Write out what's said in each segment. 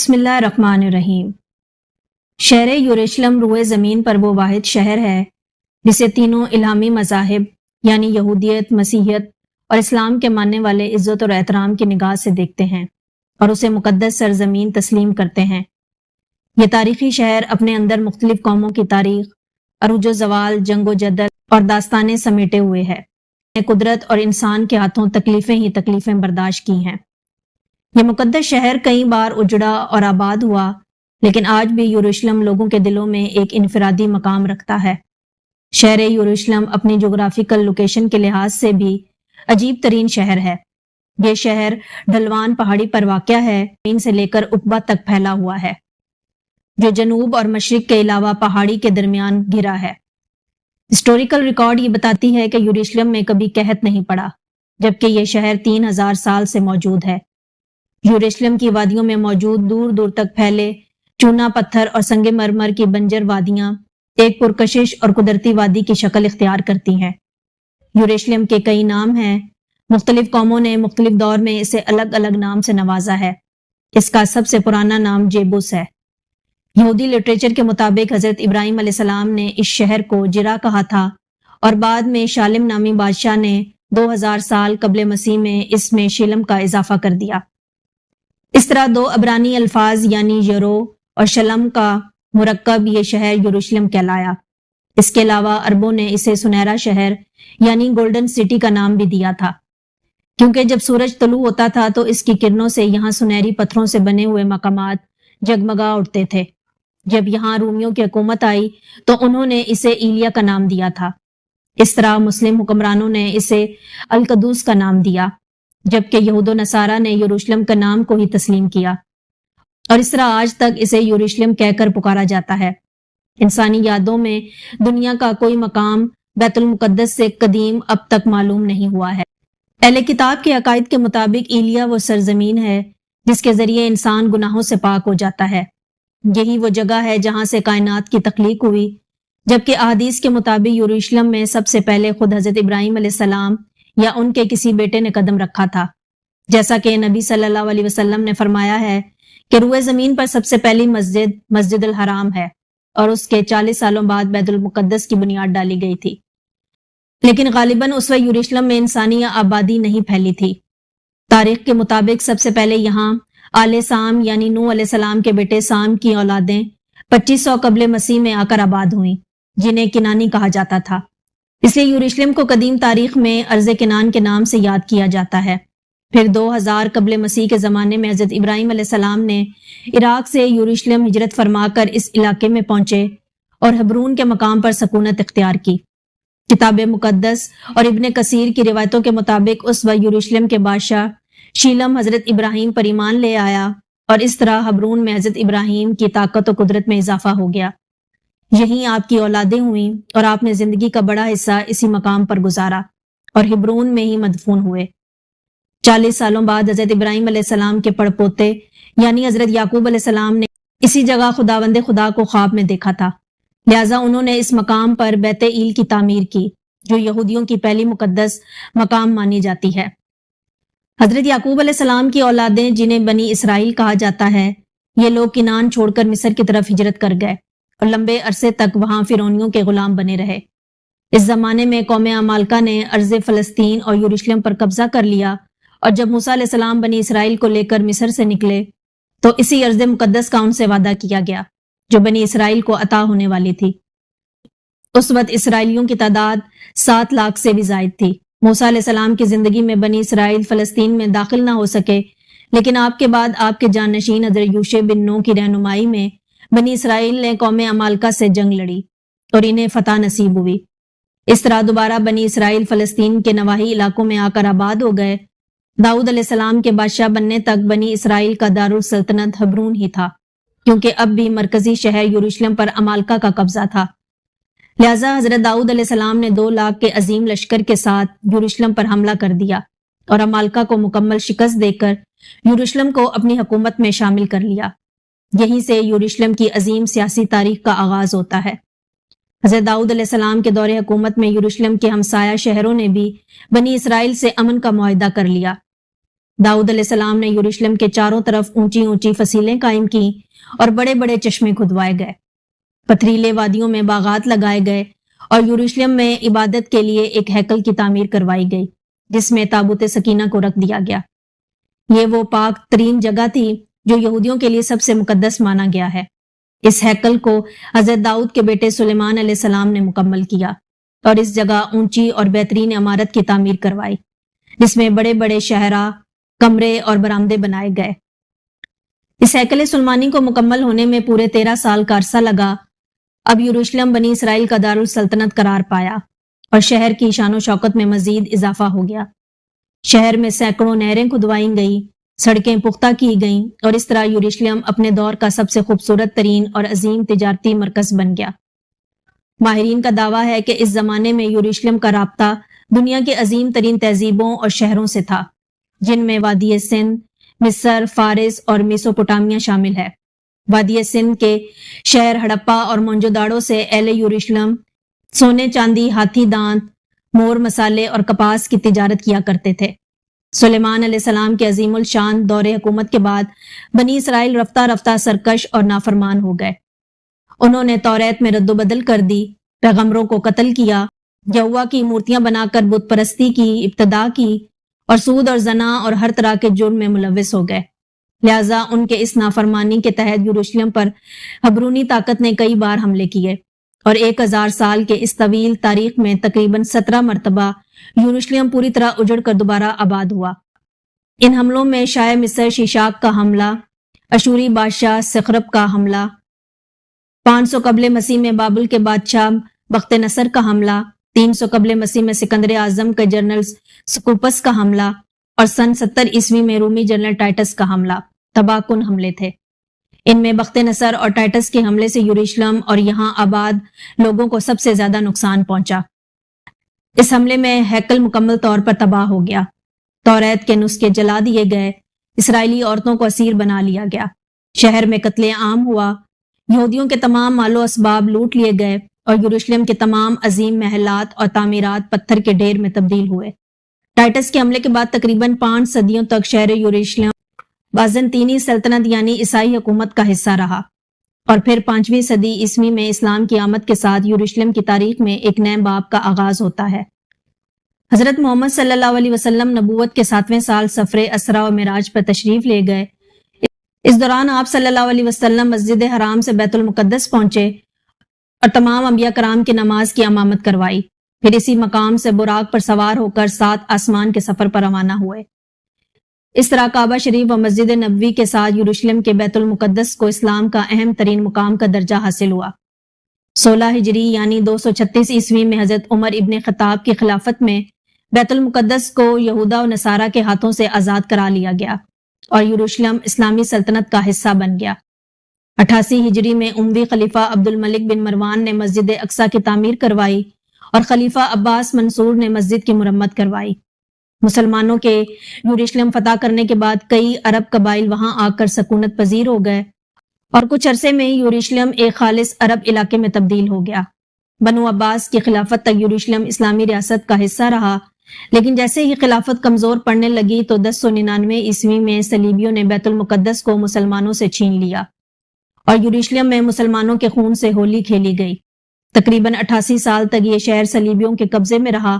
بسم اللہ الرحمن الرحیم۔ شہر یروشلم روئے زمین پر وہ واحد شہر ہے جسے تینوں الہامی مذاہب یعنی یہودیت، مسیحیت اور اسلام کے ماننے والے عزت اور احترام کی نگاہ سے دیکھتے ہیں اور اسے مقدس سرزمین تسلیم کرتے ہیں۔ یہ تاریخی شہر اپنے اندر مختلف قوموں کی تاریخ، عروج و زوال، جنگ و جدل اور داستانیں سمیٹے ہوئے ہے۔ قدرت اور انسان کے ہاتھوں تکلیفیں برداشت کی ہیں۔ یہ مقدس شہر کئی بار اجڑا اور آباد ہوا، لیکن آج بھی یروشلم لوگوں کے دلوں میں ایک انفرادی مقام رکھتا ہے۔ شہر یروشلم اپنی جغرافیکل لوکیشن کے لحاظ سے بھی عجیب ترین شہر ہے۔ یہ شہر ڈھلوان پہاڑی پر واقع ہے، زمین سے لے کر عقبہ تک پھیلا ہوا ہے، جو جنوب اور مشرق کے علاوہ پہاڑی کے درمیان گھرا ہے۔ ہسٹوریکل ریکارڈ یہ بتاتی ہے کہ یروشلم میں کبھی قحط نہیں پڑا، جبکہ یہ شہر 3000 سال سے موجود ہے۔ یروشلم کی وادیوں میں موجود دور دور تک پھیلے چونا پتھر اور سنگ مرمر کی بنجر وادیاں ایک پرکشش اور قدرتی وادی کی شکل اختیار کرتی ہیں۔ یروشلم کے کئی نام ہیں، مختلف قوموں نے مختلف دور میں اسے الگ الگ نام سے نوازا ہے۔ اس کا سب سے پرانا نام جیبوس ہے۔ یہودی لٹریچر کے مطابق حضرت ابراہیم علیہ السلام نے اس شہر کو جرا کہا تھا، اور بعد میں شالم نامی بادشاہ نے 2000 سال قبل مسیح میں اس میں شلم کا اضافہ کر دیا۔ اس طرح دو عبرانی الفاظ یعنی یرو اور شلم کا مرکب یہ شہر یروشلم کہلایا۔ اس کے علاوہ عربوں نے اسے سنہرا شہر یعنی گولڈن سٹی کا نام بھی دیا تھا، کیونکہ جب سورج طلوع ہوتا تھا تو اس کی کرنوں سے یہاں سنہری پتھروں سے بنے ہوئے مقامات جگمگا اٹھتے تھے۔ جب یہاں رومیوں کی حکومت آئی تو انہوں نے اسے ایلیا کا نام دیا تھا۔ اس طرح مسلم حکمرانوں نے اسے القدوس کا نام دیا، جبکہ یہود و نصارہ نے یروشلم کا نام کو ہی تسلیم کیا، اور اس طرح آج تک اسے یروشلم کہہ کر پکارا جاتا ہے۔ انسانی یادوں میں دنیا کا کوئی مقام بیت المقدس سے قدیم اب تک معلوم نہیں ہوا ہے۔ اہل کتاب کے عقائد کے مطابق ایلیا وہ سرزمین ہے جس کے ذریعے انسان گناہوں سے پاک ہو جاتا ہے۔ یہی وہ جگہ ہے جہاں سے کائنات کی تخلیق ہوئی، جبکہ احادیث کے مطابق یروشلم میں سب سے پہلے خود حضرت ابراہیم علیہ السلام یا ان کے کسی بیٹے نے قدم رکھا تھا، جیسا کہ نبی صلی اللہ علیہ وسلم نے فرمایا ہے کہ روئے زمین پر سب سے پہلی مسجد مسجد الحرام ہے، اور اس کے 40 سالوں بعد بیت المقدس کی بنیاد ڈالی گئی تھی۔ لیکن غالباً اس وقت یروشلم میں انسانی آبادی نہیں پھیلی تھی۔ تاریخ کے مطابق سب سے پہلے یہاں آل سام یعنی نوح علیہ السلام کے بیٹے سام کی اولادیں 2500 قبل مسیح میں آ کر آباد ہوئیں، جنہیں کنانی کہا جاتا تھا۔ اس لیے یروشلم کو قدیم تاریخ میں ارض کنان کے نام سے یاد کیا جاتا ہے۔ پھر 2000 قبل مسیح کے زمانے میں حضرت ابراہیم علیہ السلام نے عراق سے یروشلم ہجرت فرما کر اس علاقے میں پہنچے اور حبرون کے مقام پر سکونت اختیار کی۔ کتاب مقدس اور ابن کثیر کی روایتوں کے مطابق اس وقت یروشلم کے بادشاہ شیلم حضرت ابراہیم پر ایمان لے آیا، اور اس طرح حبرون میں حضرت ابراہیم کی طاقت و قدرت میں اضافہ ہو گیا۔ یہیں آپ کی اولادیں ہوئیں، اور آپ نے زندگی کا بڑا حصہ اسی مقام پر گزارا اور حبرون میں ہی مدفون ہوئے۔ 40 سالوں بعد حضرت ابراہیم علیہ السلام کے پڑپوتے یعنی حضرت یعقوب علیہ السلام نے اسی جگہ خداوند خدا کو خواب میں دیکھا تھا، لہٰذا انہوں نے اس مقام پر بیت ایل کی تعمیر کی، جو یہودیوں کی پہلی مقدس مقام مانی جاتی ہے۔ حضرت یعقوب علیہ السلام کی اولادیں جنہیں بنی اسرائیل کہا جاتا ہے، یہ لوگ کنعان چھوڑ کر مصر کی طرف ہجرت کر گئے اور لمبے عرصے تک وہاں فرعونیوں کے غلام بنے رہے۔ اس زمانے میں قوم عمالقہ نے ارض فلسطین اور یروشلم پر قبضہ کر لیا، اور جب موسیٰ علیہ السلام بنی اسرائیل کو لے کر مصر سے نکلے تو اسی ارض مقدس کا ان سے وعدہ کیا گیا جو بنی اسرائیل کو عطا ہونے والی تھی۔ اس وقت اسرائیلیوں کی تعداد 7 لاکھ سے بھی زائد تھی۔ موسیٰ علیہ السلام کی زندگی میں بنی اسرائیل فلسطین میں داخل نہ ہو سکے، لیکن آپ کے بعد آپ کے جانشین حضرت یوشع بن نون کی رہنمائی میں بنی اسرائیل نے قوم عمالقہ سے جنگ لڑی اور انہیں فتح نصیب ہوئی۔ اس طرح دوبارہ بنی اسرائیل فلسطین کے نواحی علاقوں میں آ کر آباد ہو گئے۔ داؤد علیہ السلام کے بادشاہ بننے تک بنی اسرائیل کا دارالسلطنت حبرون ہی تھا، کیونکہ اب بھی مرکزی شہر یروشلم پر عمالقہ کا قبضہ تھا۔ لہٰذا حضرت داؤد علیہ السلام نے 2 لاکھ کے عظیم لشکر کے ساتھ یروشلم پر حملہ کر دیا اور عمالقہ کو مکمل شکست دے کر یروشلم کو اپنی حکومت میں شامل کر لیا۔ یہیں سے یروشلم کی عظیم سیاسی تاریخ کا آغاز ہوتا ہے۔ حضرت داؤد علیہ السلام کے دور حکومت میں یروشلم کے ہمسایہ شہروں نے بھی بنی اسرائیل سے امن کا معاہدہ کر لیا۔ داؤد علیہ السلام نے یروشلم کے چاروں طرف اونچی اونچی فصیلیں قائم کی اور بڑے بڑے چشمے کھدوائے گئے، پتھریلے وادیوں میں باغات لگائے گئے اور یروشلم میں عبادت کے لیے ایک ہیکل کی تعمیر کروائی گئی جس میں تابوت سکینہ کو رکھ دیا گیا۔ یہ وہ پاک ترین جگہ تھی جو یہودیوں کے لیے سب سے مقدس مانا گیا ہے۔ اس ہیکل کو حضرت داؤد کے بیٹے سلیمان علیہ السلام نے مکمل کیا اور اس جگہ اونچی اور بہترین عمارت کی تعمیر کروائی جس میں بڑے بڑے شہرا، کمرے اور برآمدے بنائے گئے۔ اس ہیکل سلیمانی کو مکمل ہونے میں پورے 13 سال کا عرصہ لگا۔ اب یروشلم بنی اسرائیل کا دارالسلطنت قرار پایا اور شہر کی شان و شوکت میں مزید اضافہ ہو گیا۔ شہر میں سینکڑوں نہریں کھدوائی گئیں، سڑکیں پختہ کی گئیں اور اس طرح یروشلم اپنے دور کا سب سے خوبصورت ترین اور عظیم تجارتی مرکز بن گیا۔ ماہرین کا دعویٰ ہے کہ اس زمانے میں یروشلم کا رابطہ دنیا کے عظیم ترین تہذیبوں اور شہروں سے تھا، جن میں وادی سندھ، مصر، فارس اور میسوپوٹامیہ شامل ہے۔ وادی سندھ کے شہر ہڑپا اور موہنجو-داڑو سے اہل یروشلم سونے، چاندی، ہاتھی دانت، مور، مسالے اور کپاس کی تجارت کیا کرتے تھے۔ سلیمان علیہ السلام کے عظیم الشان دور حکومت کے بعد بنی اسرائیل رفتہ رفتہ سرکش اور نافرمان ہو گئے۔ انہوں نے توریت میں رد و بدل کر دی، پیغمبروں کو قتل کیا، یہوہ کی مورتیاں بنا کر بت پرستی کی ابتدا کی اور سود اور زنا اور ہر طرح کے جرم میں ملوث ہو گئے۔ لہٰذا ان کے اس نافرمانی کے تحت یروشلم پر حبرونی طاقت نے کئی بار حملے کیے اور 1000 سال کے اس طویل تاریخ میں تقریباً 17 مرتبہ یروشلم پوری طرح اجڑ کر دوبارہ آباد ہوا۔ ان حملوں میں شاہ مصر شیشاک کا حملہ، اشوری بادشاہ سخرب کا حملہ، 500 قبل مسیح میں بابل کے بادشاہ بخت نصر کا حملہ، 300 قبل مسیح میں سکندر اعظم کے جنرل سکوپس کا حملہ اور سن 70 عیسوی میں رومی جنرل ٹائٹس کا حملہ تباہ کن حملے تھے۔ ان میں بخت نصر اور ٹائٹس کے حملے سے یروشلم اور یہاں آباد لوگوں کو سب سے زیادہ نقصان پہنچا۔ اس حملے میں ہیکل مکمل طور پر تباہ ہو گیا، توریت کے نسخے جلا دیے گئے، اسرائیلی عورتوں کو اسیر بنا لیا گیا، شہر میں قتل عام ہوا، یہودیوں کے تمام مال و اسباب لوٹ لیے گئے اور یروشلم کے تمام عظیم محلات اور تعمیرات پتھر کے ڈھیر میں تبدیل ہوئے۔ ٹائٹس کے حملے کے بعد تقریباً 5 صدیوں تک شہر یروشلم بازنطینی سلطنت یعنی عیسائی حکومت کا حصہ رہا، اور پھر 5ویں صدی عیسوی میں اسلام کی آمد کے ساتھ یروشلم کی تاریخ میں ایک نئے باب کا آغاز ہوتا ہے۔ حضرت محمد صلی اللہ علیہ وسلم نبوت کے 7ویں سال سفر اسرا و معراج پر تشریف لے گئے۔ اس دوران آپ صلی اللہ علیہ وسلم مسجد حرام سے بیت المقدس پہنچے اور تمام انبیاء کرام کی نماز کی امامت کروائی، پھر اسی مقام سے براق پر سوار ہو کر 7 آسمان کے سفر پر روانہ ہوئے۔ اس طرح کعبہ شریف و مسجد نبوی کے ساتھ یروشلم کے بیت المقدس کو اسلام کا اہم ترین مقام کا درجہ حاصل ہوا۔ 16 ہجری یعنی 236 عیسوی میں حضرت عمر ابن خطاب کی خلافت میں بیت المقدس کو یہودا و نصارہ کے ہاتھوں سے آزاد کرا لیا گیا اور یروشلم اسلامی سلطنت کا حصہ بن گیا۔ 88 ہجری میں اموی خلیفہ عبد الملک بن مروان نے مسجد اقصی کی تعمیر کروائی اور خلیفہ عباس منصور نے مسجد کی مرمت کروائی۔ مسلمانوں کے یروشلم فتح کرنے کے بعد کئی عرب قبائل وہاں آ کر سکونت پذیر ہو گئے اور کچھ عرصے میں یروشلم ایک خالص عرب علاقے میں تبدیل ہو گیا۔ بنو عباس کی خلافت تک یروشلم اسلامی ریاست کا حصہ رہا، لیکن جیسے ہی خلافت کمزور پڑنے لگی تو 1099 عیسوی میں صلیبیوں نے بیت المقدس کو مسلمانوں سے چھین لیا اور یروشلم میں مسلمانوں کے خون سے ہولی کھیلی گئی۔ تقریباً 88 سال تک یہ شہر صلیبیوں کے قبضے میں رہا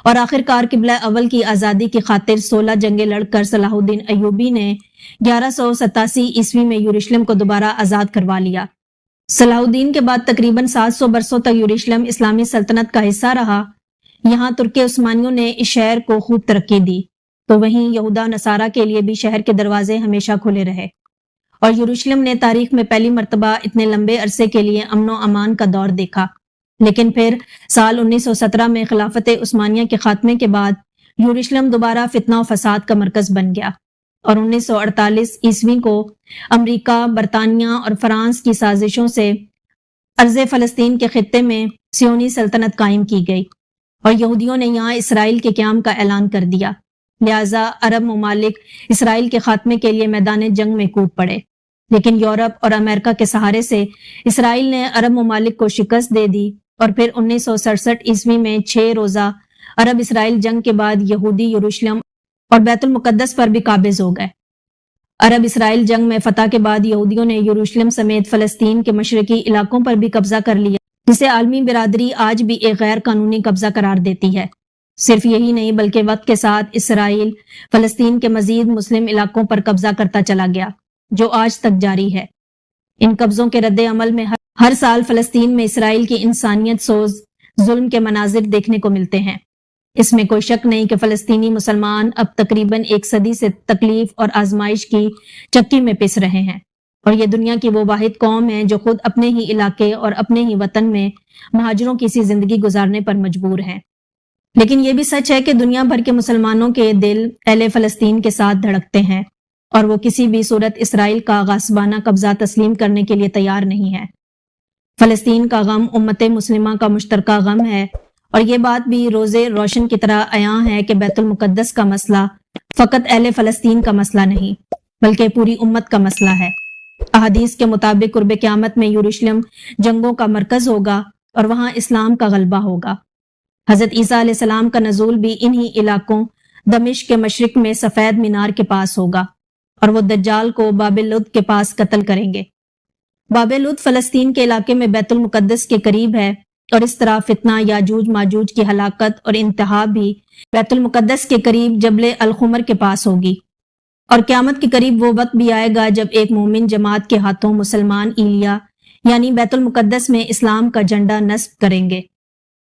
اور آخر کار قبلہ اول کی آزادی کی خاطر 16 جنگیں لڑ کر صلاح الدین ایوبی نے 1187 عیسوی میں یروشلم کو دوبارہ آزاد کروا لیا۔ صلاح الدین کے بعد تقریباً 700 برسوں تک یروشلم اسلامی سلطنت کا حصہ رہا۔ یہاں ترک عثمانیوں نے اس شہر کو خوب ترقی دی، تو وہیں یہودا نصارہ کے لیے بھی شہر کے دروازے ہمیشہ کھلے رہے اور یروشلم نے تاریخ میں پہلی مرتبہ اتنے لمبے عرصے کے لیے امن و امان کا دور دیکھا۔ لیکن پھر سال 1917 میں خلافت عثمانیہ کے خاتمے کے بعد یروشلم دوبارہ فتنہ و فساد کا مرکز بن گیا اور 1948 عیسوی کو امریکہ، برطانیہ اور فرانس کی سازشوں سے ارض فلسطین کے خطے میں سیونی سلطنت قائم کی گئی اور یہودیوں نے یہاں اسرائیل کے قیام کا اعلان کر دیا۔ لہٰذا عرب ممالک اسرائیل کے خاتمے کے لیے میدان جنگ میں کود پڑے، لیکن یورپ اور امریکہ کے سہارے سے اسرائیل نے عرب ممالک کو شکست دے دی اور پھر 1967 عیسوی میں 6 روزہ عرب اسرائیل جنگ کے بعد یہودی یروشلم اور بیت المقدس پر بھی قابض ہو گئے۔ عرب اسرائیل جنگ میں فتح کے بعد یہودیوں نے یروشلم سمیت فلسطین کے مشرقی علاقوں پر بھی قبضہ کر لیا، جسے عالمی برادری آج بھی ایک غیر قانونی قبضہ قرار دیتی ہے۔ صرف یہی نہیں بلکہ وقت کے ساتھ اسرائیل فلسطین کے مزید مسلم علاقوں پر قبضہ کرتا چلا گیا، جو آج تک جاری ہے۔ ان قبضوں کے رد عمل میں ہر سال فلسطین میں اسرائیل کی انسانیت سوز ظلم کے مناظر دیکھنے کو ملتے ہیں۔ اس میں کوئی شک نہیں کہ فلسطینی مسلمان اب تقریباً 1 صدی سے تکلیف اور آزمائش کی چکی میں پس رہے ہیں، اور یہ دنیا کی وہ واحد قوم ہے جو خود اپنے ہی علاقے اور اپنے ہی وطن میں مہاجروں کی سی زندگی گزارنے پر مجبور ہیں۔ لیکن یہ بھی سچ ہے کہ دنیا بھر کے مسلمانوں کے دل اہل فلسطین کے ساتھ دھڑکتے ہیں، اور وہ کسی بھی صورت اسرائیل کا غاصبانہ قبضہ تسلیم کرنے کے لیے تیار نہیں ہے۔ فلسطین کا غم امت مسلمہ کا مشترکہ غم ہے، اور یہ بات بھی روزے روشن کی طرح عیاں ہے کہ بیت المقدس کا مسئلہ فقط اہل فلسطین کا مسئلہ نہیں بلکہ پوری امت کا مسئلہ ہے۔ احادیث کے مطابق قرب قیامت میں یروشلم جنگوں کا مرکز ہوگا اور وہاں اسلام کا غلبہ ہوگا۔ حضرت عیسیٰ علیہ السلام کا نزول بھی انہی علاقوں دمشق کے مشرق میں سفید مینار کے پاس ہوگا، اور وہ دجال کو باب لد کے پاس قتل کریں گے۔ باب لد فلسطین کے علاقے میں بیت المقدس کے قریب ہے، اور اس طرح فتنہ یاجوج ماجوج کی ہلاکت اور انتہا بھی بیت المقدس کے قریب جبل الخمر کے پاس ہوگی۔ اور قیامت کے قریب وہ وقت بھی آئے گا جب ایک مومن جماعت کے ہاتھوں مسلمان ایلیا یعنی بیت المقدس میں اسلام کا جھنڈا نصب کریں گے۔